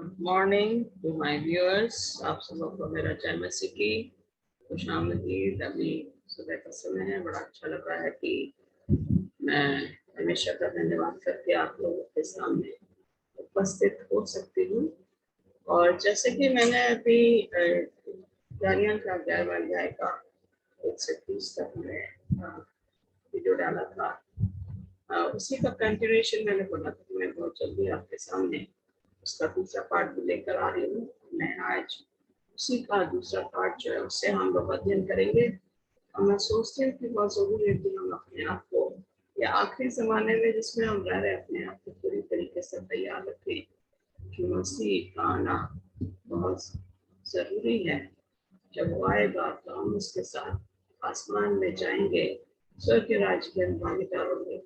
Good morning to my viewers. आप सबों को मेरा जन्मदिन की खुशामदीद। अभी सुबह का समय है। बड़ा अच्छा लग रहा है कि मैं हमेशा का धन्यवाद करके आप लोगों के सामने उपस्थित हो सकती हूँ। और जैसे कि मैंने अभी दानियल का 11वां अध्याय का 1 से 30 तक में वीडियो डाला था, उसी का कंटिन्यूएशन मैंने बोला था कि मैं बहुत जल्दी आपके सामने उसका दूसरा पार्ट भी लेकर आ रही हूँ। मैं आज उसी का दूसरा पार्ट जो है उससे हम लोग अध्ययन करेंगे। और मैं सोचती हूँ कि बहुत जरूरी है कि हम अपने आप को या आखिरी जमाने में जिसमें हम रह रहे अपने आप को पूरी तरीके से तैयार रखें कि मसीह का आना बहुत जरूरी है। जब वो आएगा तो हम उसके साथ आसमान में जाएंगे, स्वर्ग के राज्य के भागीदार होंगे।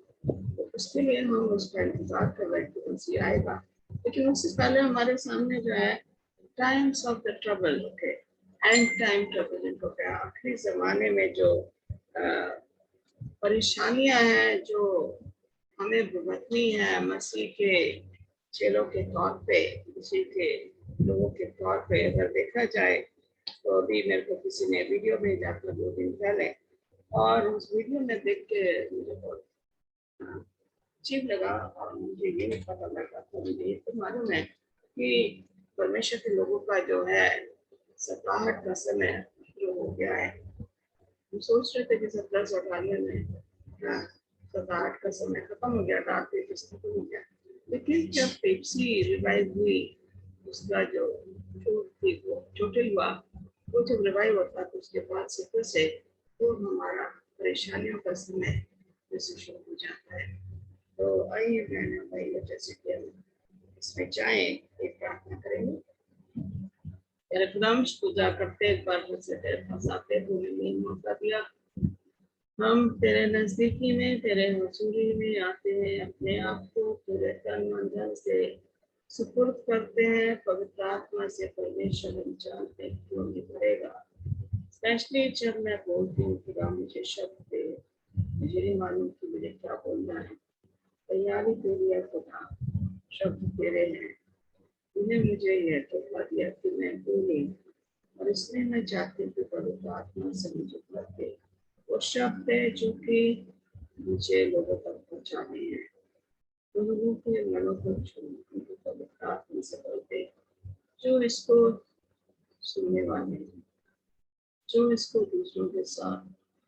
तो उसके लिए हम उसका इंतजार कर रहे हैं कि मसीह आएगा। लेकिन उससे पहले हमारे सामने जो है times of the trouble, okay, and time trouble, इनको क्या आखिरी जमाने में जो परेशानियां हैं जो हमें भुगतनी है मसीह के चेलों के तौर पे, मसीह के लोगों के तौर पे अगर देखा जाए तो अभी मेरे को किसी ने वीडियो भेजा था 2 दिन पहले, और उस वीडियो में देख के मुझे बहुत अजीब लगा। और मुझे ये नहीं पता लगा था, मुझे ये तो मालूम है कि परमेश्वर के लोगों का जो है सताहट का समय जो हो गया है। हम सोच रहे थे कि 1798 में सताहट का समय खत्म हो गया, डार्क एजेस खत्म हो गया। लेकिन जब पेप्सी रिवाइव हुई, उसका जो छूट थी वो टोटल हुआ, वो जब रिवाइव होता तो उसके बाद से फिर से तो हमारा परेशानियों का समय जैसे शुरू हो जाता है। तो आइए मैंने भाई जैसे कि हम इसमें जाएं, एक प्रार्थना करेंगे। तेरे खुदाम पूजा करते एक बार फिर से तेरे पास आते हुए मौका दिया। हम तेरे नजदीकी में, तेरे हुजूरी में आते हैं, अपने आप को तेरे तन मन धन से सुपुर्द करते हैं। पवित्र आत्मा से परमेश्वर हम जानते हैं क्यों नहीं करेगा। स्पेशली जब मैं बोलती हूँ खुदा मुझे शब्द दे, मुझे नहीं मालूम कि मुझे क्या बोलना है। तैयारी तेरी है खुदा, शब्द तेरे हैं। तूने मुझे यह तोहफा दिया कि मैं बोलूं, और इसलिए मैं चाहती हूँ कि पवित्र आत्मा से मुझे भर दे वो शब्द है जो कि मुझे लोगों तक पहुंचाने हैं। तो लोगों के मनों को छूने, उनको पवित्र आत्मा से भर दे, जो इसको सुनने वाले हैं, जो इसको दूसरों के साथ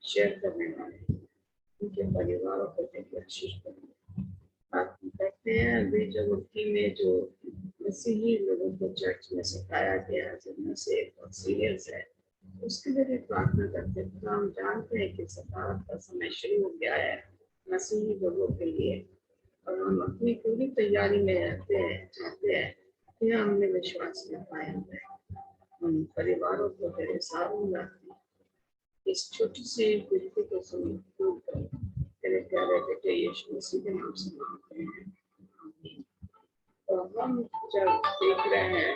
शेयर करने वाले हैं, उनके परिवारों को देकर आशीष करें। कहते हैं अभी जो मुक्ति में जो मसीही लोगों को चर्च में सिखाया गया जिनमें से बहुत सीरियस है, उसके लिए भी प्रार्थना करते हैं। तो हम जानते हैं कि सताहट का समय शुरू हो गया है मसीही लोगों के लिए, और हम अपनी पूरी तैयारी में रहते हैं, चाहते हैं कि हमने विश्वास में पाए हुए हम परिवारों को तेरे सामने लाते हैं। इस छोटी सी विनती को सुन तेरे प्यारे बेटे यीशु मसीह के नाम से मांगते हैं, आमीन। तो हम जब देख रहे हैं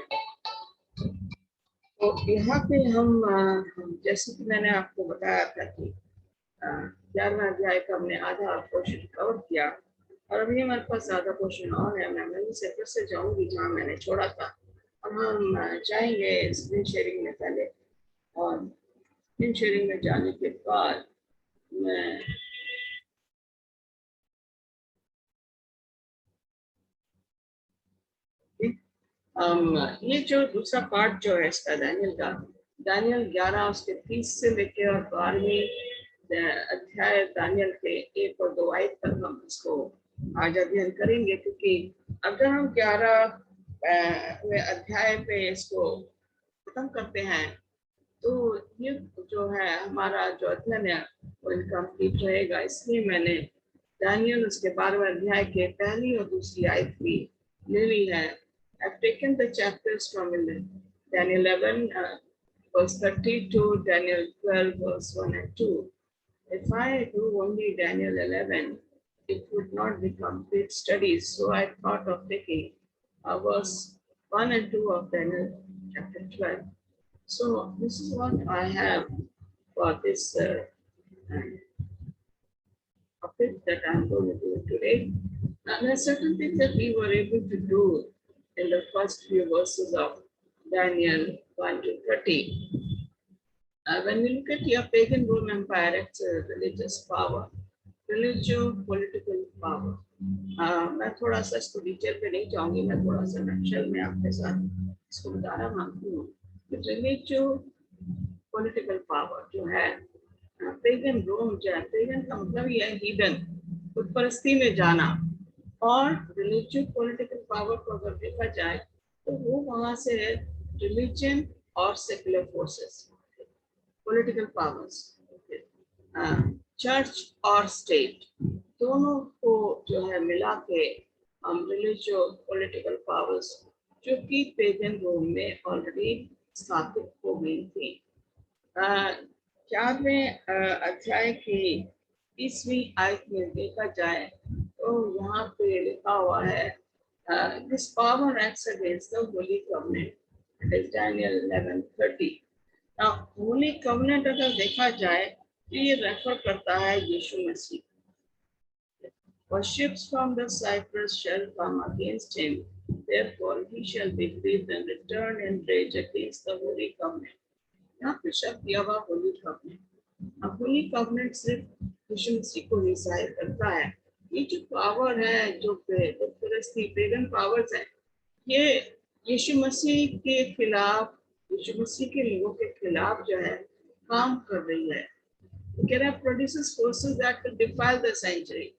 तो यहाँ पे हम जैसे कि मैंने आपको बताया था कि 11वां अध्याय का हमने आधा पोर्शन कवर किया, और अभी हमारे पास आधा पोर्शन और है। मैं वहीं से फिर से जाऊंगी जहाँ मैंने छोड़ा था, और हम जाएंगे स्क्रीन शेयरिंग में पहले, और स्क्रीन शेयरिंग में जाने के बाद मैं ये जो दूसरा पार्ट जो है इसका दानियल का, दानियल 11 उसके 30 से लेके और 12वीं अध्याय दानियल के 1 और 2 आयत तक हम इसको आज अध्ययन करेंगे। क्योंकि अगर हम 11वें अध्याय पे इसको खत्म करते हैं तो ये जो है हमारा जो अध्ययन है वो इनकम्प्लीट रहेगा। इसलिए मैंने दानियल उसके 12वें अध्याय के पहली और दूसरी आयत भी ले ली है। I've taken the chapters from Daniel 11 verse 30 to Daniel 12 verse 1 and 2. If I do only Daniel 11, it would not be complete studies. So I thought of taking verse 1 and 2 of Daniel chapter 12. So this is what I have for this topic that I'm going to do today. And there are certain things that we were able to do in the first few verses of Daniel 1 to 30. When we look at your pagan Rome Empire, it's a religious power, political power. मैं थोड़ा सा इसको detail पे नहीं जाऊंगी, मैं थोड़ा सा नक्शल में आपके साथ इसको बताना मांगती हूँ। पॉलिटिकल पावर जो है, पेगन रोम जो है, पेगन का मतलब ये है हीडन, उत्परस्ती में जाना, और रिलीजियस पॉलिटिकल पावर को अगर देखा जाए तो वो वहां से है रिलीजन और secular forces, political powers, church और स्टेट दोनों को जो है मिला के हम रिलीजियस पॉलिटिकल पावर्स जो कि पेगन रोम में ऑलरेडी स्थापित हो गई थी। 4वें अध्याय की 20वीं आयत में देखा जाए तो यहाँ पे लिखा हुआ है this power acts against the Holi covenant, it is Daniel 11:30। Holi covenant अगर देखा जाए तो ये रेफर करता है यीशु मसीह। Worships from the cypress shall come against him, therefore he shall be grieved and return in rage against the holy covenant। यहाँ पे शब्द दिया हुआ होली कवनेंट। अब होली कवनेंट सिर्फ यीशु मसीह को ही जाहिर करता है। ये जो पावर है, जो पेगन पावर्स है, ये यीशु मसीह के खिलाफ, यीशु मसीह के लोगों के खिलाफ जो है काम कर रही है। कह रहा है produces forces that will defile the century.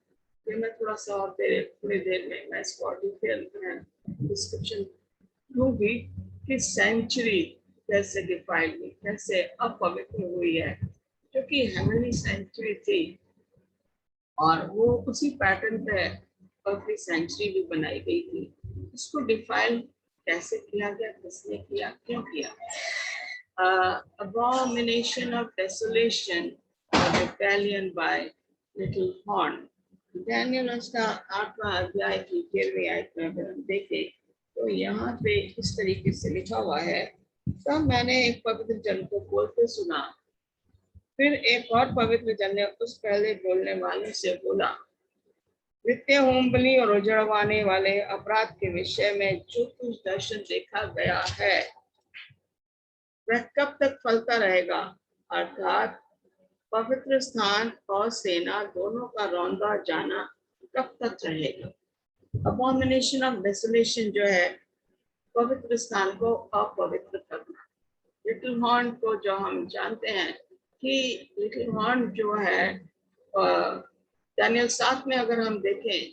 ये मैं थोड़ा सा और थोड़ी देर में मैं इसको डिटेल में डिस्क्रिप्शन दूंगी कि सेंचुरी कैसे डिफाइल हुई, कैसे अपवित्र हुई है, जो कि हेवनली सेंचुरी थी, और वो उसी पैटर्न पे अर्थली सेंचुरी भी बनाई गई थी। इसको डिफाइल कैसे किया गया, किसने किया, क्यों किया? Abomination of desolation, rebellion by little horn। Daniel उसका 8वां अध्याय की 13वीं आयत में अगर हम देखें तो यहाँ पे इस तरीके से लिखा हुआ है, तब मैंने एक पवित्र जन को बोलते सुना, फिर एक और पवित्र जन ने उस पहले बोलने वाले से बोला, नित्य होम बलि और उजड़वाने वाले अपराध के विषय में जो कुछ दर्शन देखा गया है वह कब तक फलता रहेगा, अर्थात पवित्र स्थान और सेना दोनों का रौंदा जाना कब तक रहेगा। अबॉमिनेशन ऑफ डेसोलेशन जो है, पवित्र स्थान को अपवित्र करना। लिटिल हॉर्न को जो हम जानते हैं कि लिटिल हॉर्न जो है डैनियल 7 में अगर हम देखें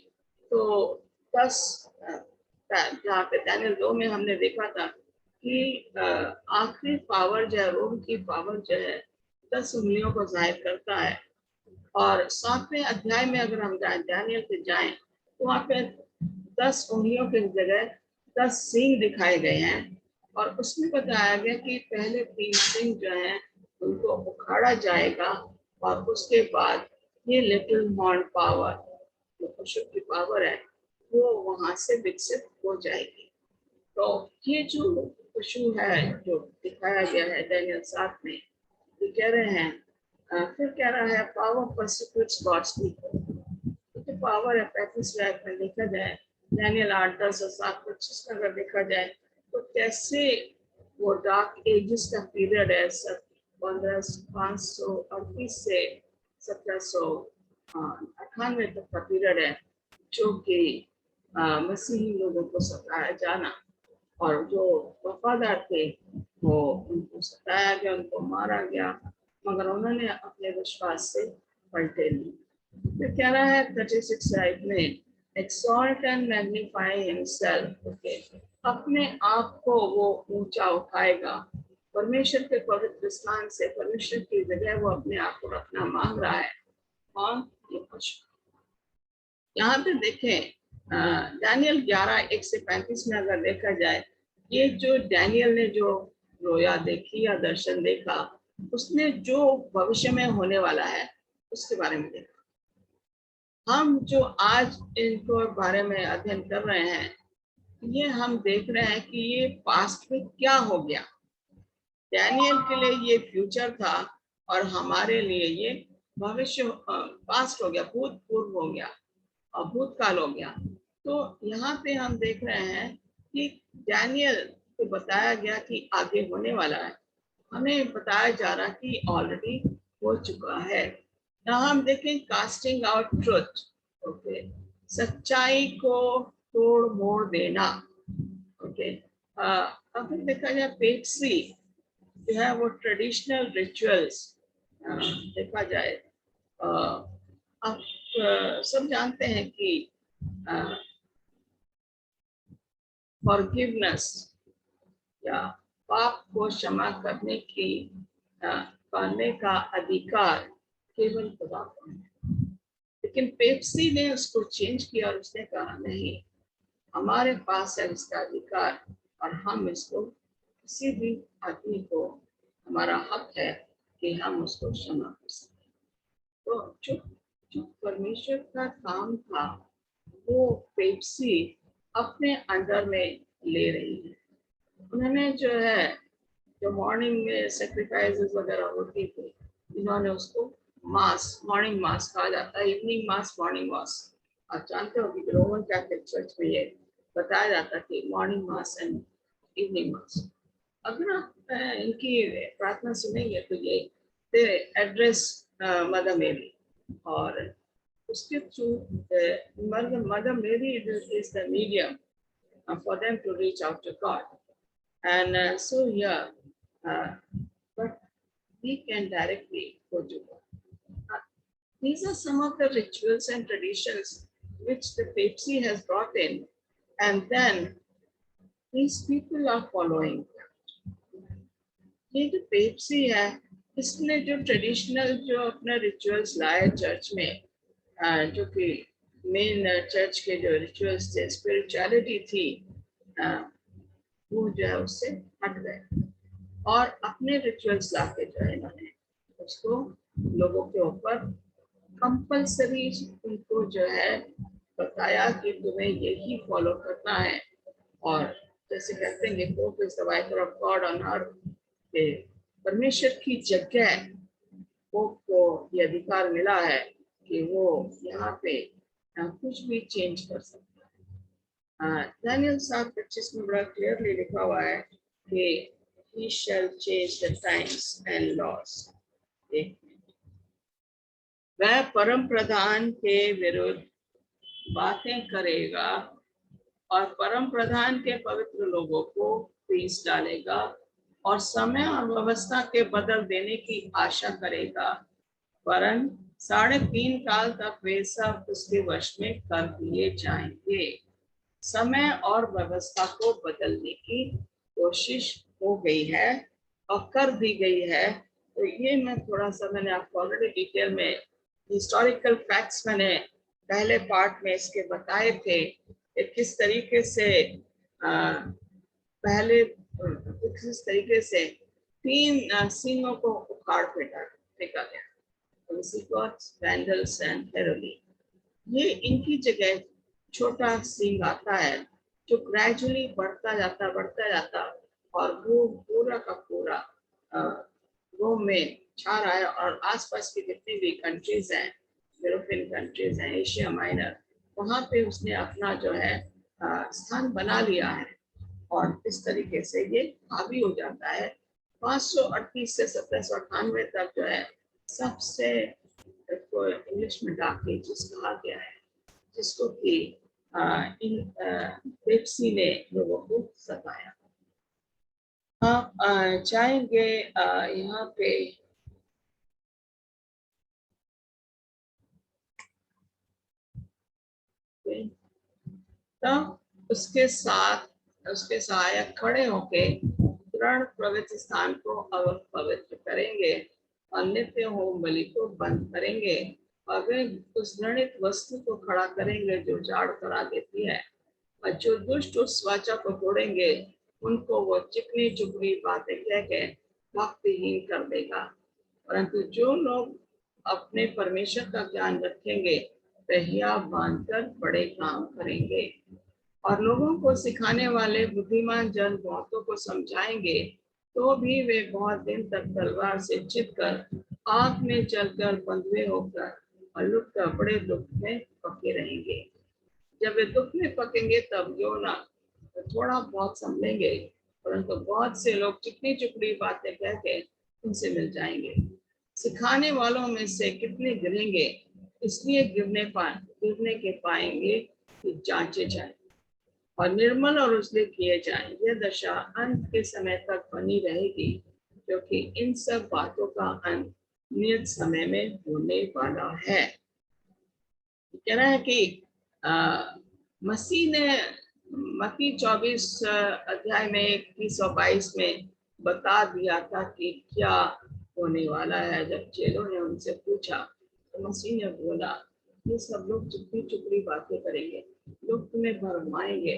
तो 10, जहाँ पे डैनियल 2 में हमने देखा था कि आखिरी पावर जो है, रोम की पावर जो है 10 उंगलियों को जाहिर करता है, और 7वें अध्याय में अगर हम डैनियल पे जाएं तो वहाँ पे 10 उंगलियों की जगह 10 सींग दिखाए गए हैं, और उसमें बताया गया कि पहले 3 सींग जो हैं उनको उखाड़ा जाएगा, और उसके बाद ये लिटिल हॉर्न पावर, जो पशु की पावर है, वो वहां से विकसित हो जाएगी। तो ये जो पशु है जो दिखाया गया है डैनियल 7 में, ये कह रहे हैं, फिर कह रहा है पावर परसिक्यूट्स गॉड्स पीपल। तो पावर है 35 आयत में देखा जाए, डैनियल 8, 10 और 7, 25 में अगर देखा जाए तो कैसे वो डार्क एजेस का पीरियड है, 538 से 1798 तक का पीरियड है, जो कि मसीही लोगों को सताया जाना, और जो वफादार थे वो उनको सताया गया, उनको मारा गया, मगर उन्होंने अपने विश्वास से पलटे नहीं। फिर कह रहा है 36 आयत में, एक्सॉल्ट एंड मैग्नीफाई हिमसेल्फ, अपने आप को वो ऊंचा उठाएगा। परमेश्वर के पवित्र स्थान से परमेश्वर की जगह वो अपने आप को रखना मांग रहा है। कौन? ये पशु। यहाँ पे देखें डैनियल 11:1 से 35 में अगर देखा जाए, ये जो डैनियल ने जो रोया देखी या दर्शन देखा, उसने जो भविष्य में होने वाला है उसके बारे में देखा। हम जो आज इनको बारे में अध्ययन कर रहे हैं, ये हम देख रहे हैं कि ये पास्ट में क्या हो गया। डैनियल के लिए ये फ्यूचर था, और हमारे लिए ये भविष्य, पास्ट हो गया, भूतपूर्व हो गया और भूतकाल हो गया। तो यहाँ पे हम देख रहे हैं कि डैनियल को बताया गया कि आगे होने वाला है, हमें बताया जा रहा कि ऑलरेडी हो चुका है। ना हम देखें कास्टिंग आउट ट्रुथ, ओके, सच्चाई को तोड़ मोड़ देना, ओके। अगर देखा जाए पेप्सी जो है वो ट्रेडिशनल रिचुअल्स देखा जाए, आप सब जानते हैं कि फॉरगिवनेस या पाप को क्षमा करने की करने का अधिकार केवल खुदा को है। लेकिन पेप्सी ने उसको चेंज किया और उसने कहा नहीं, हमारे पास है इसका अधिकार और हम इसको किसी भी आदमी को हमारा हक है कि हम उसको क्षमा कर सकें। तो जो जो परमेश्वर का काम था वो पेप्सी अपने अंडर में ले रही है। उन्होंने जो है जो मॉर्निंग में सेक्रीफाइसेस वगैरह होती थी, इन्होंने उसको मास, मॉर्निंग मास कहा जाता है, इवनिंग मास, मॉर्निंग मास। आप जानते हो कि रोमन कैथोलिक चर्च में ये बताया जाता है कि मॉर्निंग मास एंड इवनिंग मास। अगर आप इनकी प्रार्थना सुनेंगे तो ये दे एड्रेस मदर मेरी, और उसके थ्रू मदर मेरी is the medium for them to reach out to God. And so yeah, but we can directly go to God. These are some of the rituals and traditions which the papacy has brought in, and then these people are following. ये जो Pepsi है, इसने जो traditional जो अपने rituals लाए church में, जो कि मेन चर्च के जो रिचुअल्स थे, स्पिरिचुअलिटी थी, वो जो है उससे हट गए और अपने रिचुअल्स लाके जो है इन्होंने उसको लोगों के ऊपर कंपल्सरी उनको जो है बताया कि तुम्हें यही फॉलो करना है। और जैसे कहते हैं pope is the vicar of God on earth, परमेश्वर की जगह पोप को ये अधिकार मिला है कि वो यहाँ पे कुछ भी चेंज कर सकता है। दानियल 7:25 में बड़ा क्लियरली लिखा हुआ है कि he shall change the times and laws. वह परम प्रधान के विरुद्ध बातें करेगा और परम प्रधान के पवित्र लोगों को पीस डालेगा और समय और व्यवस्था के बदल देने की आशा करेगा, वरन 3.5 काल तक वे सब उसके वश में कर दिए जाएंगे। समय और व्यवस्था को बदलने की कोशिश हो गई है और कर दी गई है। तो ये मैं थोड़ा सा, मैंने आपको ऑलरेडी डिटेल में हिस्टोरिकल फैक्ट्स मैंने पहले पार्ट में इसके बताए थे कि किस तरीके से पहले किस तरीके से 3 सींगों को उखाड़ फेंका गया, वैंडल्स एंड हेरोली। ये इनकी जगह छोटा सींग आता है जो ग्रेजुअली बढ़ता जाता और वो पूरा का पूरा रोम में छा रहा है और आसपास की जितनी भी कंट्रीज हैं, यूरोपियन कंट्रीज हैं, एशिया माइनर, वहाँ पे उसने अपना जो है स्थान बना लिया है और इस तरीके से ये हावी हो जाता है। 538 से 1798 तक जो है सबसे इंग्लिश में डार्क एजेस कहा गया है, जिसको कि इन पेप्सी ने लोगों को सताया। आप चाहेंगे यहाँ पे तब उसके सहायक खड़े होके दृढ़ पवित्र स्थान को पवित्र करेंगे और नित्य होम बलि को बंद करेंगे और वे उस घृणित वस्तु को खड़ा करेंगे जो जाड़ करा देती है, और जो दुष्ट उस वाचा को तोड़ेंगे उनको वो चिकनी चुपड़ी बातें कह के भक्तिहीन कर देगा। परंतु जो लोग अपने परमेश्वर का ज्ञान रखेंगे वे हियाव बांधकर बड़े काम करेंगे और लोगों को सिखाने वाले बुद्धिमान जन बहुतों को समझाएंगे, तो भी वे बहुत दिन तक तलवार से चिपकर आग में जलकर बंधुए होकर और लुटकर बड़े दुख में पके रहेंगे। जब वे दुख में पकेंगे तब योना तो थोड़ा बहुत संभलेंगे, परंतु बहुत से लोग चिकनी चुपड़ी बातें कह के उनसे मिल जाएंगे। सिखाने वालों में से कितने गिरेंगे, इसलिए गिरने के पाएंगे कि जांचे जाए और निर्मल और उजले किए जाएं। यह दशा अंत के समय तक बनी रहेगी, क्योंकि इन सब बातों का अंत नियत समय में होने वाला है। कह रहा है कि मसीह ने मत्ती 24 अध्याय में 21 और 22 में बता दिया था कि क्या होने वाला है। जब चेलों ने उनसे पूछा तो मसीह ने बोला, ये सब लोग चुपड़ी चुपड़ी बातें करेंगे, लोग तुम्हें भरमाएंगे,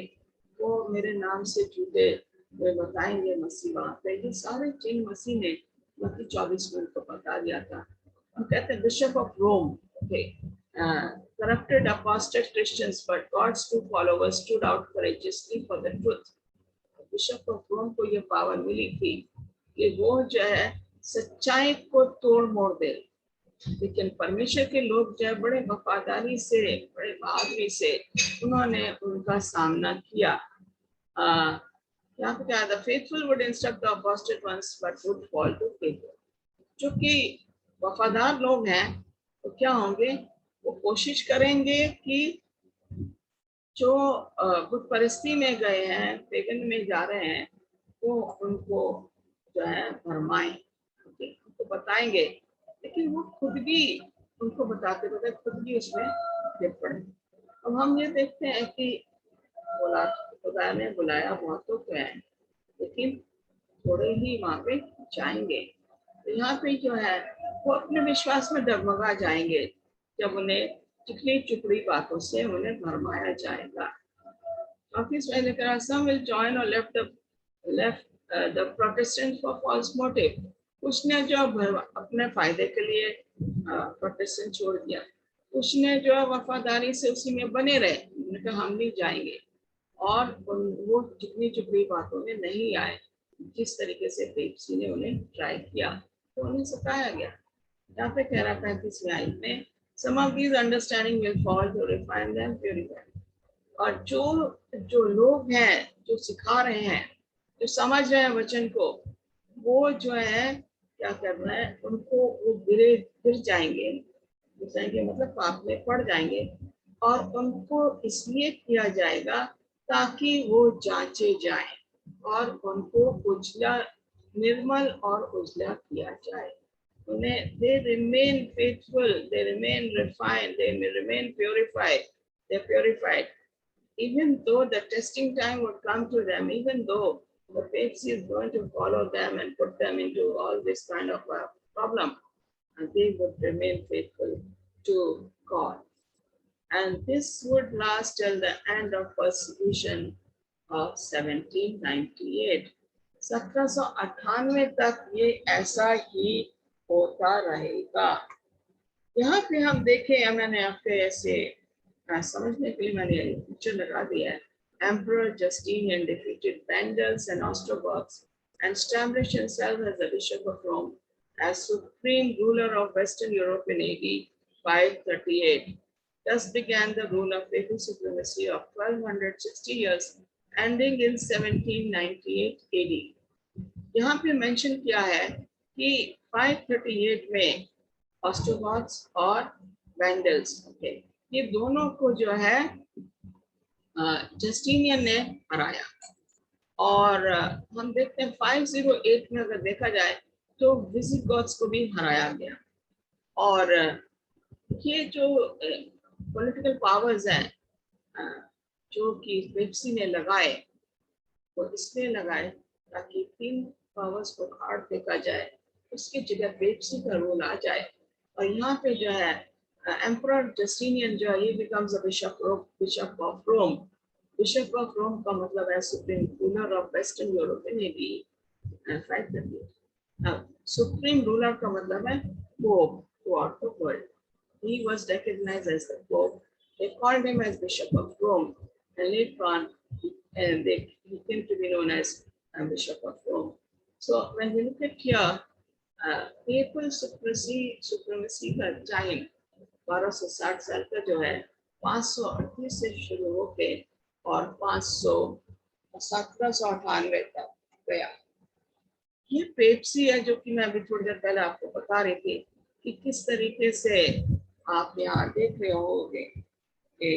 वो मेरे नाम से झूठे वे बताएंगे मसीह वहां पे। ये सारे चिन्ह मसीह ने मत्ती 24 में उनको बता दिया था। हम कहते हैं bishop of Rome, okay, corrupted apostate Christians, but God's true followers stood out courageously for the truth. Bishop of Rome को ये पावर मिली थी कि वो जो है सच्चाई को तोड़ मोड़ दे, लेकिन परमेश्वर के लोग जो है बड़े वफादारी से, बड़े बहादुरी से उन्होंने उनका सामना किया। यहाँ पे क्या, the faithful would instruct the apostate ones but would fall to failure। जो कि वफादार लोग हैं तो क्या होंगे, वो कोशिश करेंगे कि जो बुत परस्ती में गए हैं, पेगन में जा रहे हैं, वो उनको जो है भरमाएं, उनको बताएंगे, लेकिन वो खुद भी उनको बताते बताते खुद भी उसमें गिर पड़े। अब हम ये देखते हैं कि खुदा ने बुलाया बहुतों को है, लेकिन थोड़े ही वहां पे जाएंगे। तो यहाँ पे जो है वो अपने विश्वास में डगमगा जाएंगे जब उन्हें चिकनी चुपड़ी बातों से उन्हें भरमाया जाएगा। Some will join or left the Protestants for false motive। कुछ ने जो अपने फायदे के लिए प्रोटेस्टेंट छोड़ दिया, कुछ ने जो वफादारी से उसी में बने रहे, उन्होंने कहा हम नहीं जाएंगे, और वो चिकनी चुपड़ी बातों में नहीं आए। जिस तरीके से पेप्सी ने उन्हें ट्राई किया तो उन्हें सताया गया। यहाँ पे कह रहा 35वें आयत में, some of these understanding will fall to refine them, purify। और जो लोग हैं जो सिखा रहे हैं, जो समझ रहे हैं वचन को, वो जो है क्या कर रहे हैं, उनको वो गिर जाएंगे मतलब पाप में पड़ जाएंगे, और उनको इसलिए किया जाएगा ताकि वो जांचे जाएं और उनको उजला, निर्मल और उजला किया जाए। उन्हें they remain faithful, they remain refined, they remain purified, they're purified, even though the testing time would come to them, even though the papacy is going to follow them and put them into all this kind of a problem, and they would remain faithful to God. And this would last till the end of persecution of 1798। 1798 तक ये ऐसा ही होता रहेगा। यहाँ पे हम देखें, मैंने आपके ऐसे समझने के लिए मैंने पिक्चर लगा दिया है। Emperor Justinian defeated Vandals and Ostrogoths and established himself as the Bishop of Rome as supreme ruler of Western Europe in AD 538। Thus began the rule of papal supremacy of 1260 years, ending in 1798 AD। यहाँ पे mention किया है कि 538 में ऑस्ट्रोगॉथ्स और Vandals, okay, ये दोनों को जो है जस्टिनियन ने हराया। और हम देखते हैं 508 में अगर देखा जाए तो विजिगॉथ्स को भी हराया गया। और ये जो पॉलिटिकल पावर्स हैं जो कि पेप्सी ने लगाए, वो इसलिए लगाए ताकि 3 पावर्स को काट देखा जाए, उसकी जगह पेप्सी का रूल आ जाए। और यहाँ पे जो है एम्परर जस्टिनियन जो है, ये becomes a bishop of Rome. Bishop of Rome का मतलब है supreme ruler of western Europe in AD 538। Supreme ruler का मतलब है pope throughout the world. He was recognized as the Pope. They called him as Bishop of Rome, and later on, he came to be known as Bishop of Rome. So when we look at here, papal supremacy का time 1260 साल का जो है 538 से शुरू होके और 500 1798 तक गया। ये पेप्सी है जो कि मैं अभी थोड़ी देर पहले आपको बता रही थी कि किस तरीके से आप यहाँ देख रहे होगे कि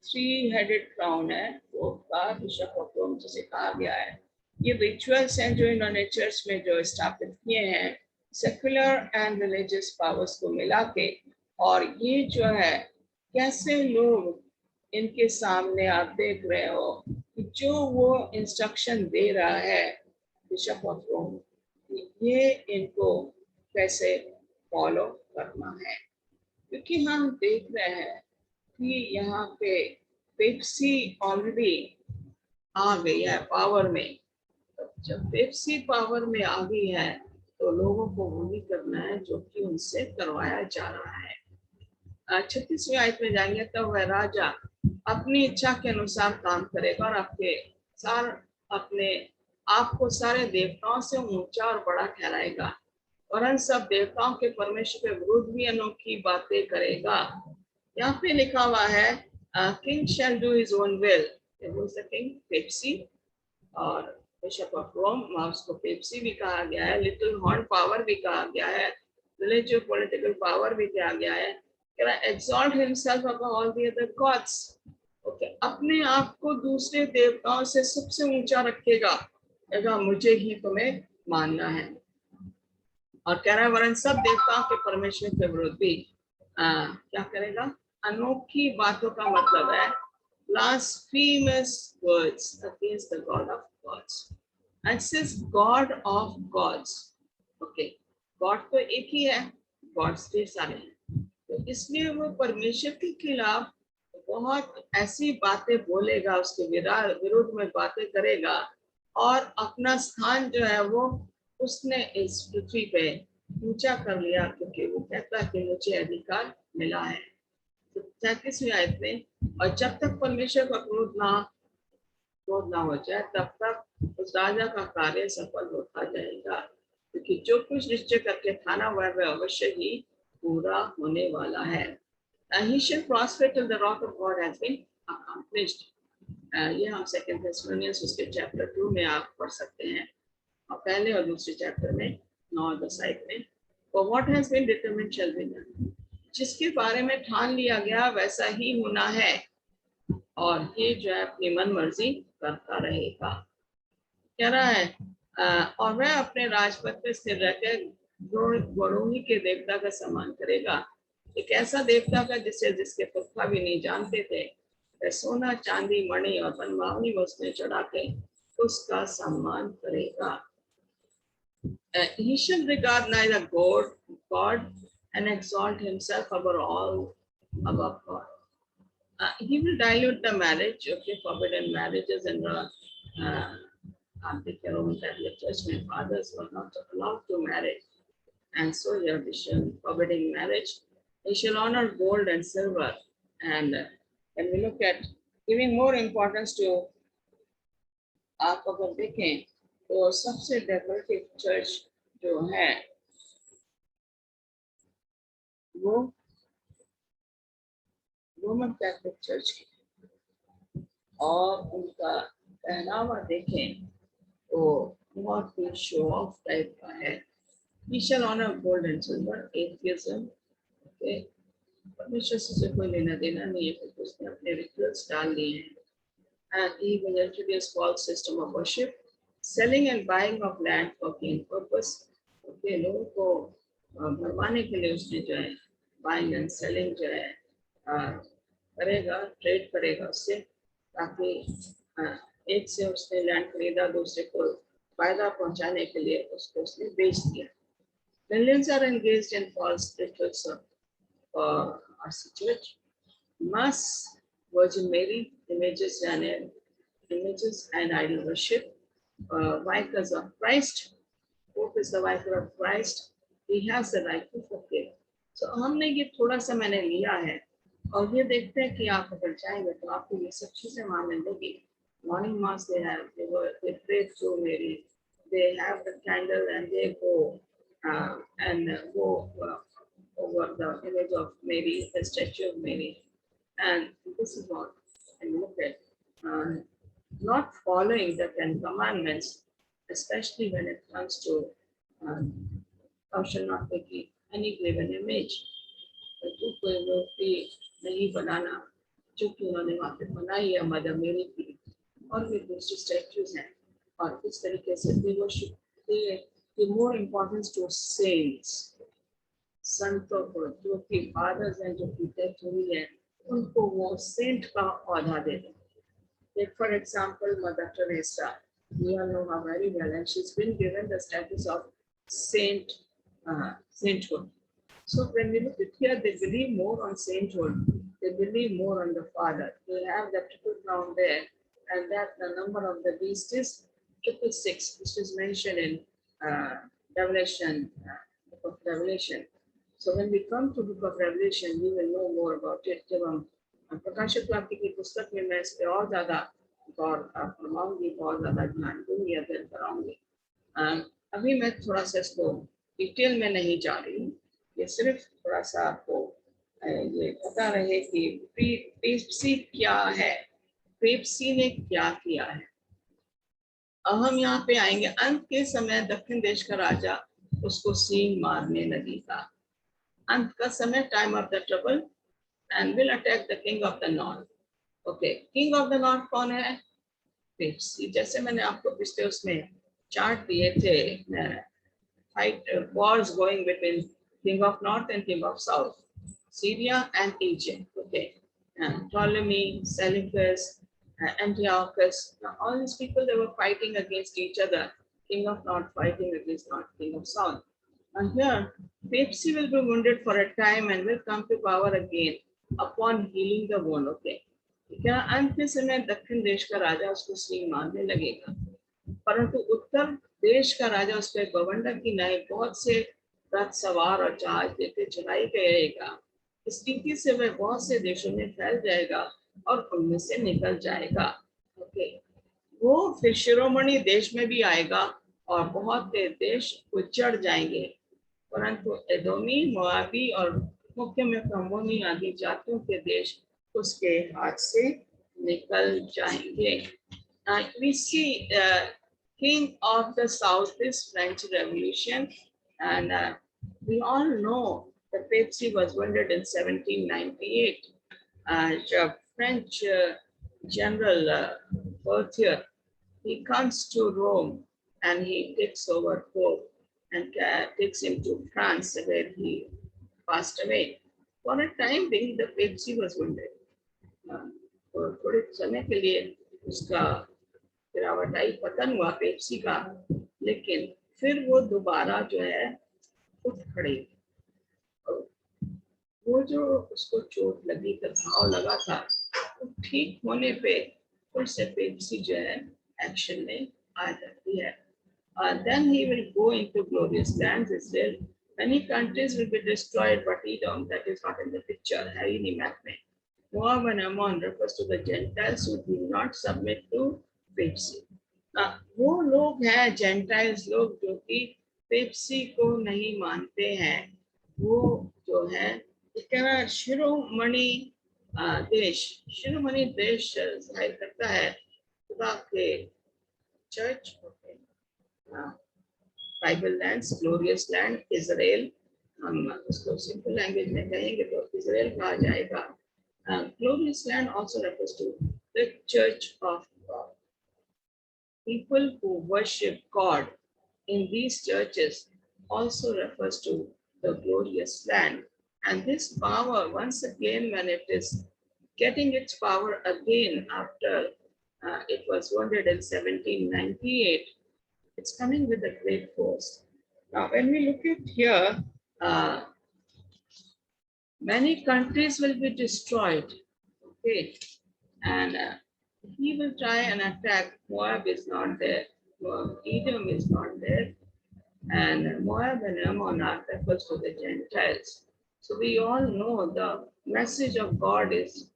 3 हेडेड क्राउन है वो का बिशप ऑफ रोम जिसे कहा गया है। ये रिचुअल्स हैं जो इन्होंने चर्च में जो स्थापित किए हैं सेक्युलर एंड रिलीजियस पावर्स को मिला के, और ये जो है कैसे लोग इनके सामने आप देख रहे हो कि जो वो इंस्ट्रक्शन दे रहा है बिशप ऑफ रोम, ये इनको कैसे फॉलो करना है, क्योंकि हम देख रहे हैं कि यहाँ पे पेप्सी ऑलरेडी आ गई है पावर में। तो जब पेप्सी पावर में आ गई है तो लोगों को वही करना है जो कि उनसे करवाया जा रहा है। 36वीं आयत में जाएंगे तो वह राजा अपनी इच्छा के अनुसार काम करेगा और अपने आपको सारे देवताओं से ऊंचा और बड़ा ठहराएगा, और इन सब देवताओं के परमेश्वर के विरुद्ध भी अनोखी बातें करेगा। यहाँ पे लिखा हुआ है king shall do his own will, king Pepsi, और बिशप ऑफ रोम उसको पेप्सी भी कहा गया है, लिटिल हॉर्न पावर भी कहा गया है, रिलीजियस पॉलिटिकल पावर भी कहा गया है। exalt himself above all the other gods. Okay, अपने आप को दूसरे देवताओं से सबसे ऊंचा रखेगा, मुझे ही तुम्हें मानना है। और कह रहा है वरन सब देवताओं के परमेश्वर के विरुद्ध भी क्या करेगा, अनोखी बातों का मतलब है blasphemous words against the God of gods. And says God of gods. Okay, God तो एक ही है, gods ढेर सारे हैं, तो इसलिए वो परमेश्वर के खिलाफ बहुत ऐसी बातें बोलेगा, उसके विरुद्ध में बातें करेगा, और अपना स्थान जो है वो उसने इस पृथ्वी पे ऊंचा कर लिया, क्योंकि वो कहता है कि मुझे अधिकार मिला है। 37वीं आयत में, और जब तक परमेश्वर का क्रोध ना हो जाए तब तक उस राजा का कार्य सफल होता जाएगा, क्योंकि जो कुछ निश्चय करके था ना वह अवश्य ही पूरा होने वाला है। He shall prosper till the wrath of God has been accomplished. ये हम 2 Thessalonians उसके चैप्टर 2 में आप पढ़ सकते हैं, और पहले और दूसरे चैप्टर में 9 और 10 आयत में। For what has been determined shall be done. जिसके बारे में ठान लिया गया वैसा ही होना है, और ये जो है अपनी मन मर्जी करता रहेगा। कह रहा है और वह अपने राजपद पर स्थिर रहकर गुणोही के देवता का सम्मान करेगा। एक ऐसा देवता का जिसके पुरखा भी नहीं जानते थे, वह सोना चांदी मणि और बनमावनी वस्तुएं चढ़ा के उसका सम्मान करेगा। He shall regard neither God and exalt himself above God. He will dilute the marriage, okay, forbidden marriages, and the Roman Catholic Church, my fathers were not allowed to marry, and so here vision forbidding marriage. He shall honor gold and silver, and when we look at giving more importance to आप अगर देखें तो सबसे decorative church जो है वो Roman Catholic church की, और उनका पहनावा देखें तो बहुत ही शो ऑफ टाइप का है। He shall honor gold and silver, atheism, okay, परमेश्वर से कोई लेना देना नहीं है, क्योंकि उसने अपने रिचुअल्स डाल दिए हैं। And he will introduce false system of worship, selling and buying of land for gain purpose. Okay, लोगों को भरवाने के लिए उसने जो है buying and selling जो है करेगा, ट्रेड करेगा उससे, ताकि एक से उसने लैंड खरीदा, दूसरे को फायदा पहुंचाने के लिए उसको उसने बेच दिया। Millions are engaged in false rituals of church. Mass Virgin Mary images and idol worship. Vicars of Christ. Pope is the vicar of Christ. He has the right to forgive. So हमने ये थोड़ा सा मैंने लिया है, और ये देखते हैं कि आप अगर जाएंगे तो आपको ये सब चीजें वहाँ मिलेगी। Morning mass they pray through Mary. They have the candle and they go over the image of Mary, the statue of Mary, and this is what I look at. not following the Ten Commandments, especially when it comes to thou shalt not make any graven image, तू कोई मूर्ति नहीं बनाना जो कि उन्होंने वहाँ पे बनाई है मदर मेरी की, और भी दूसरी स्टैच्यूज हैं, और इस तरीके से they worship, they more importance to saints, संतों को जो कि फादर्स हैं, जो कि डेथ हुई है, उनको वो सेंट का औहदा दे दें. Take for example Mother Teresa. We all know her very well, and she's been given the status of sainthood. So when we look at here, they believe more on sainthood. They believe more on the Father. They have the triple crown there, and that the number of the beast is 666, which is mentioned in Revelation, book of Revelation. So when we come to book of Revelation, we will know more about it. जब हम प्रकाशित वाक्य की पुस्तक में मैं इस पे और ज्यादा गौर फरमाऊंगी, बहुत ज्यादा ध्यान दूंगी, अध्ययन कराऊंगी. अभी मैं थोड़ा सा इसको डिटेल में नहीं जा रही हूँ, ये सिर्फ थोड़ा सा आपको ये पता रहे कि पेप्सी क्या है, पेप्सी ने क्या किया है. अब हम यहाँ पे आएंगे. अंत के समय दक्षिण देश का राजा उसको सींग मारने लगेगा. अंत का समय, time of the trouble, and will attack the king of the north. Okay, king of the north कौन है? पेप्सी. जैसे मैंने आपको पिछले उसमें चार्ट दिए थे, fight wars going between king of north and king of south, Syria and Egypt. Okay, Ptolemy, Seleucus, Antiochus, all these people, they were fighting against each other. King of north fighting against north, king of south. And here, Papacy will be wounded for a time and will come to power again upon healing the wound. Okay, क्या अंत के समय दक्षिण देश का राजा उसको सींग मारने लगेगा, परंतु उत्तर देश का राजा उस पर बवंडर की नाई बहुत से रथ सवार और जहाज लेके चढ़ाई करेगा. इस रीति से वह बहुत से देशों में फैल जाएगा और उनमें से निकल जाएगा. ओके, वो फिर शिरोमणि देश में भी आएगा और बहुत से देश उजड़ जाएंगे, परंतु एदोमी, मोआबी और मुख्य में अम्मोनी आदि जातियों के देश उसके हाथ से निकल जाएंगे. We see king of the south is French Revolution, and we all know the papacy was wounded in 1798. The French general Berthier, he comes to Rome and he takes over Pope and takes him to France, where he passed away. For a time being, the papacy was wounded. और थोड़े समय के लिए उसका गिरावट आई, पतन हुआ Pepsi का, लेकिन फिर वो दोबारा जो है उठ खड़ी. वो जो उसको चोट लगी था, घाव लगा था, वो ठीक होने पे फिर से पेप्सी जो है एक्शन में आ जाती है. Then he will go into glorious lands. Israel, many countries will be destroyed, but Edom, that is not in the picture, है ही नहीं मैप में. Moab and Ammon refers to the Gentiles who do not submit to papacy. वो लोग हैं Gentiles लोग जो कि Pepsi को नहीं मानते हैं. वो जो है इतना शिरोमणि देश, शिरोमणि देश जाहिर करता है खुदा के church. Bible lands, glorious land, Israel, हम उसको सिंपल लैंग्वेज में कहेंगे तो इजराइल कहा जाएगा. Glorious land also refers to the church of God. People who worship God in these churches also refers to the glorious land. And this power, once again, when it is getting its power again after it was wounded in 1798, it's coming with a great force. Now, when we look at here, many countries will be destroyed. Okay, and he will try and attack. Moab is not there. Edom is not there, and Moab and Ammon are refers to the Gentiles. So we all know the message of God is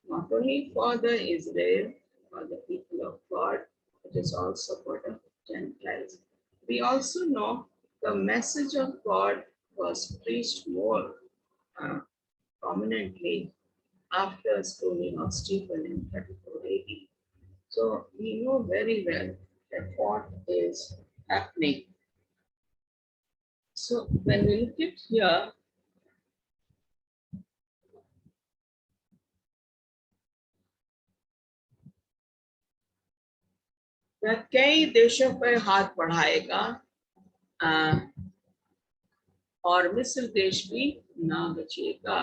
not only for the Israel, for the people of God, it is also for the Gentiles. We also know the message of God was preached more prominently after stoning of Stephen in 34 AD. So we know very well that what is happening. So when we look at here, वह कई देशों पर हाथ बढ़ाएगा और मिस्र देश भी ना बचेगा।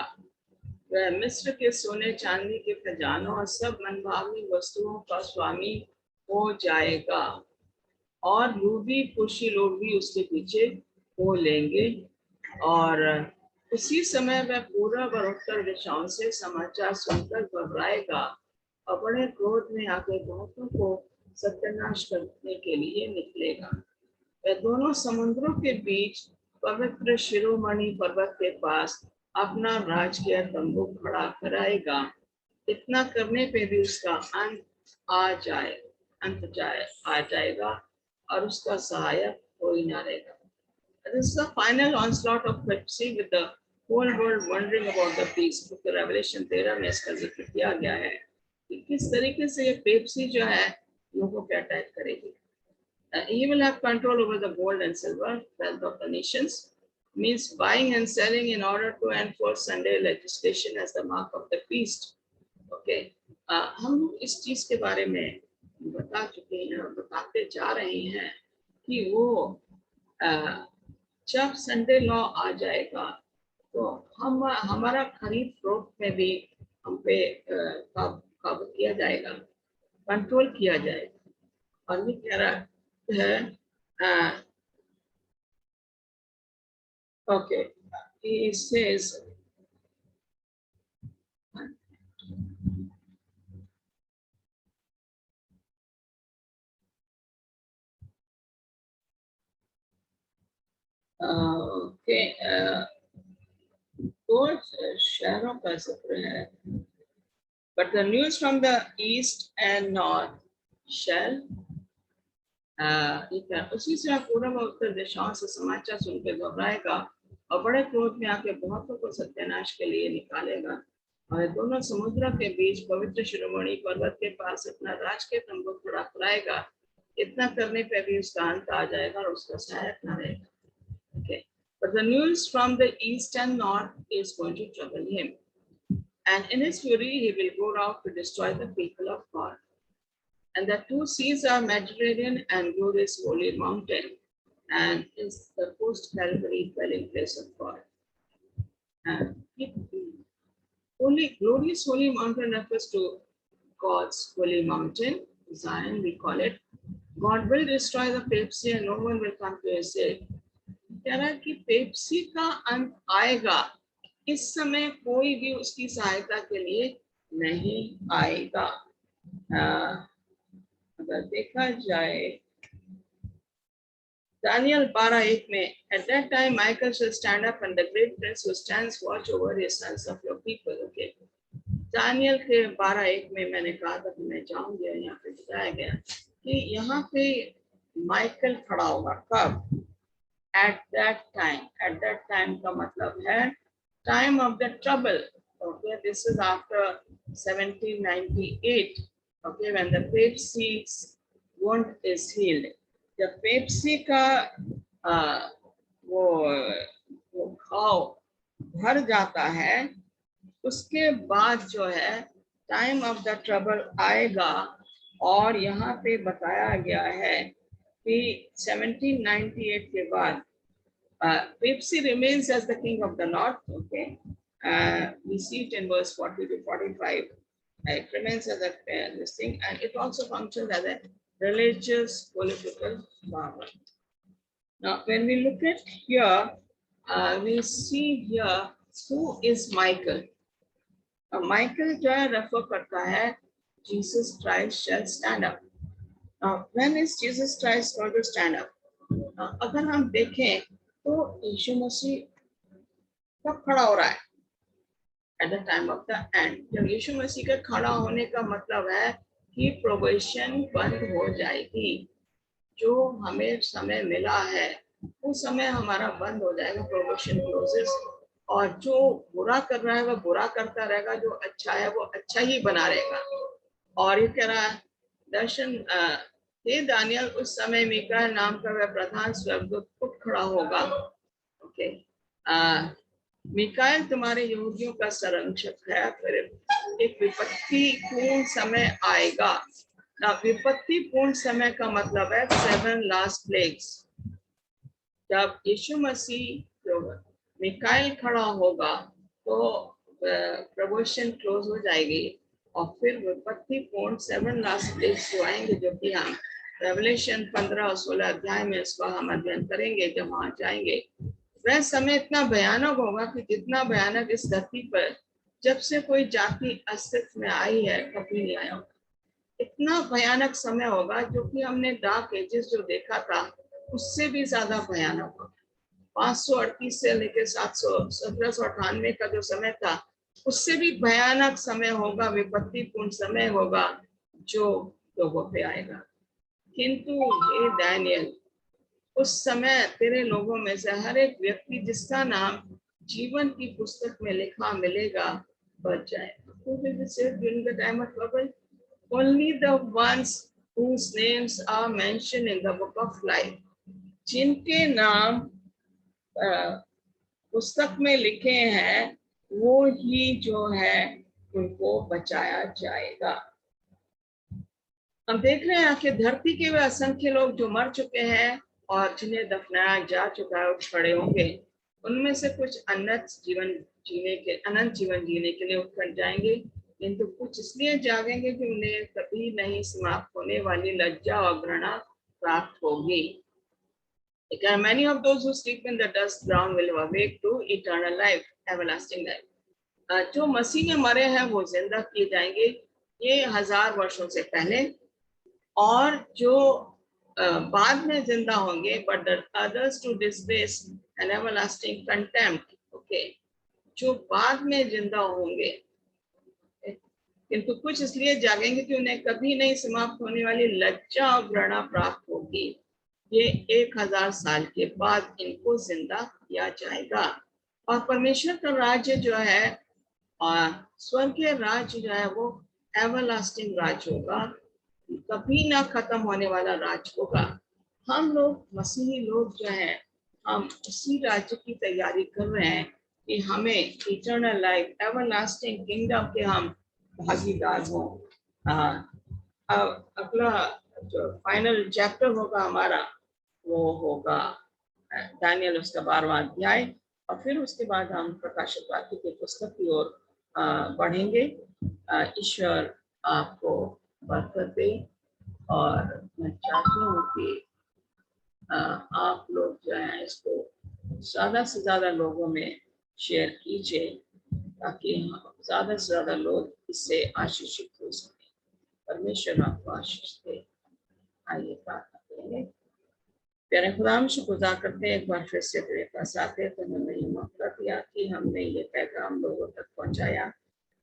वह मिस्र के सोने चांदी के खजानों और सब मनभावनी वस्तुओं का स्वामी हो जाएगा और लूबी कुशी लोग भी उसके पीछे हो लेंगे। और उसी समय वह पूरब और उत्तर दिशाओं से समाचार सुनकर घबराएगा और बड़े क्रोध में आकर बहुतों को सत्यानाश करने के लिए निकलेगा। वह दोनों समुद्रों के बीच पवित्र शिरोमणि पर्वत के पास अपना राजकीय तंबू खड़ा कराएगा। इतना करने पे भी उसका अंत आ जाएगा और उसका सहायक कोई ना रहेगा। This is the final onslaught of Pepsi with the whole world wondering about the beast. क्योंकि Revelation 13 में इसका जिक्र किया गया है कि किस तरीके से ये पेप्सी जो है लोगों पे अटैक करेगी। He will have control over the gold and silver, wealth of the nations, means buying and selling in order to enforce Sunday legislation as the mark of the beast. Okay, हम इस चीज के बारे में बता चुके हैं और बताते जा रहे हैं कि वो जब संडे लॉ आ जाएगा तो हम हमारा खरीद फरोख्त में भी हम पे काबू किया जाएगा, कंट्रोल किया जाएगा। और ये कह रहा है okay, he says okay, तो शहरों का जिक्र है, but the news from the east and north shall उसी से पूर्व और उत्तर दिशाओं से समाचार सुनकर घबराएगा और बड़े क्रोध में आके बहुतों को सत्यानाश के लिए निकालेगा। और दोनों समुद्र के बीच पवित्र शिरोमणि पर्वत के पास अपना राज के तंबू खड़ा कराएगा। इतना करने पे भी उसका अंत आ जाएगा और उसका सहायक न रहेगा। Okay. But the news from the east and north is going to trouble him, and in his fury he will go out to destroy the people of God. And the two seas are Mediterranean and glorious holy mountain, and is the post Calvary dwelling place of God. And glorious holy mountain refers to God's holy mountain, Zion we call it. God will destroy the papacy and no one will come to his aid. कह रहा है कि Pepsi का अंत आएगा, इस समय कोई भी उसकी सहायता के लिए नहीं आएगा। अगर देखा जाए Daniel 12:1 में, at that time Michael shall stand up and the great prince who stands watch over his sons of your people. Okay, Daniel के 12:1 में मैंने कहा था कि मैं जाऊंगी, यहाँ पे बताया गया कि यहाँ पे माइकल खड़ा होगा। कब? At that time का मतलब है time of the trouble. Okay, this is after 1798. Okay, when the papacy's wound is healed. जब पेप्सी का वो घाव भर जाता है, उसके बाद जो है टाइम ऑफ द ट्रबल आएगा। और यहाँ पे बताया गया है कि 1798 के बाद Pepsi remains as the king of the north. Okay, we see it in verse 40 to 45. It remains as this thing, and it also functions as a religious political power. Now, when we look at here, we see here who is Michael. Michael जो है refer करता है Jesus Christ shall stand up. Now, when is Jesus Christ going to stand up? अगर हम देखें तो यीशु मसीह कब खड़ा हो रहा है? At the time of the end. जब यीशु मसीह का खड़ा होने का मतलब है कि प्रोबेशन बंद हो जाएगी। जो हमें समय मिला है उस समय हमारा बंद हो जाएगा, प्रोबेशन क्लोजेस। और जो बुरा कर रहा है वो बुरा करता रहेगा, जो अच्छा है वो अच्छा ही बना रहेगा। और ये कह रहा है दर्शन हे दानियल, उस समय मीकाएल नाम का वह प्रधान स्वर्गदूत उठ खड़ा होगा। ओके, मीकाएल तुम्हारे यहूदियों का संरक्षक है। फिर एक विपत्ति पूर्ण समय आएगा ना। विपत्ति पूर्ण समय का मतलब है 7 लास्ट प्लेग्स। जब यीशु मसीह जो मीकाएल खड़ा होगा तो प्रमोशन क्लोज हो जाएगी और फिर विपत्ति पूर्ण 7 लास्ट प्लेग्स जो आएंगे, जो कि हम रेवलेशन 15 और 16 अध्याय में इसका हम अध्ययन करेंगे जब वहां जाएंगे। वह समय इतना भयानक होगा कि जितना भयानक इस धरती पर जब से कोई जाति अस्तित्व में आई है कभी नहीं आया होगा। इतना भयानक समय होगा जो कि हमने डार्क एजेस जो देखा था उससे भी ज्यादा भयानक होगा। 538 से लेकर 1798 का जो समय था उससे भी भयानक समय होगा, विपत्ति पूर्ण समय होगा जो लोगों पे आएगा। किंतु हे दानियल, उस समय तेरे लोगों में से हर एक व्यक्ति जिसका नाम जीवन की पुस्तक में लिखा मिलेगा बच जाएगा। During the time of trouble, only the ones whose names are mentioned in the book of life, जिनके नाम पुस्तक में लिखे हैं वो ही जो है उनको बचाया जाएगा। हम देख रहे हैं कि धरती के वे असंख्य लोग जो मर चुके हैं और जिन्हें दफनाया जा चुका है खड़े होंगे। उनमें से कुछ अनंत जीवन जीने के लिए उठकर जाएंगे, किंतु कुछ इसलिए जागेंगे कि उन्हें कभी नहीं समाप्त होने वाली लज्जा और घृणा प्राप्त होगी। Many of those who sleep in the dust ground will awake to eternal life, everlasting life. जो मसीह में मरे हैं वो जिंदा किए जाएंगे ये 1000 वर्षों से पहले, और जो बाद में जिंदा होंगे but the others to disgrace and everlasting contempt, okay, जो बाद में जिंदा होंगे किंतु कुछ इसलिए जागेंगे कि उन्हें कभी नहीं समाप्त होने वाली लज्जा और घृणा प्राप्त होगी। ये 1000 साल के बाद इनको जिंदा किया जाएगा और परमेश्वर का राज्य जो है और स्वर्गीय राज्य जो है वो एवरलास्टिंग राज्य होगा, कभी ना खत्म होने वाला राज्य होगा। हम लोग मसीही लोग जो हैं हम उसी राज्य की तैयारी कर रहे हैं कि हमें इटर्नल लाइफ एवरलास्टिंग किंगडम के हम भागीदार हों। अगला जो फाइनल चैप्टर होगा हमारा वो होगा दानियल उसका 12वां अध्याय, और फिर उसके बाद हम प्रकाशित वाक्य की पुस्तक की ओर बढ़ेंगे। ईश्वर आपको बरकत दे और मैं चाहती हूँ कि आप लोग जो है इसको ज्यादा से ज्यादा लोगों में शेयर कीजिए ताकि ज्यादा से ज्यादा लोग इससे आशीषित हो सके। परमेश्वर आपको आशीष दे। आइए प्रार्थना करेंगे। प्यारे खुदा हम शुक्रगुजार करते हैं एक बार फिर से तेरे पास आते तो हमें ये मौका दिया कि हमने ये पैगाम लोगों तक पहुंचाया,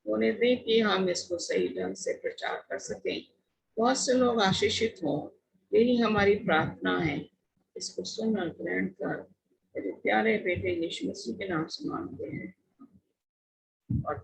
होने दे कि हम इसको सही ढंग से प्रचार कर सकें, बहुत से लोग आशीषित हों। यही हमारी प्रार्थना है। इसको सुन और ग्रहण कर तेरे प्यारे बेटे यीशु मसीह के नाम से मांगते हैं और